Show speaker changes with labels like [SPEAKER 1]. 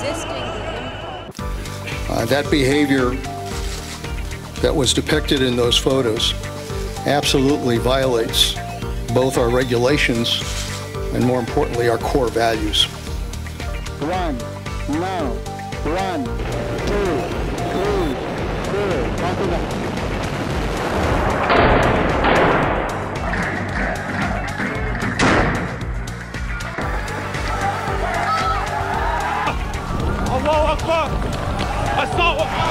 [SPEAKER 1] resisting the impulse.
[SPEAKER 2] That behavior that was depicted in those photos absolutely violates both our regulations and, more importantly, our core values.
[SPEAKER 3] 1, now, 1, 2, 3, 4, copy that.
[SPEAKER 4] Allahu Akbar! Assault!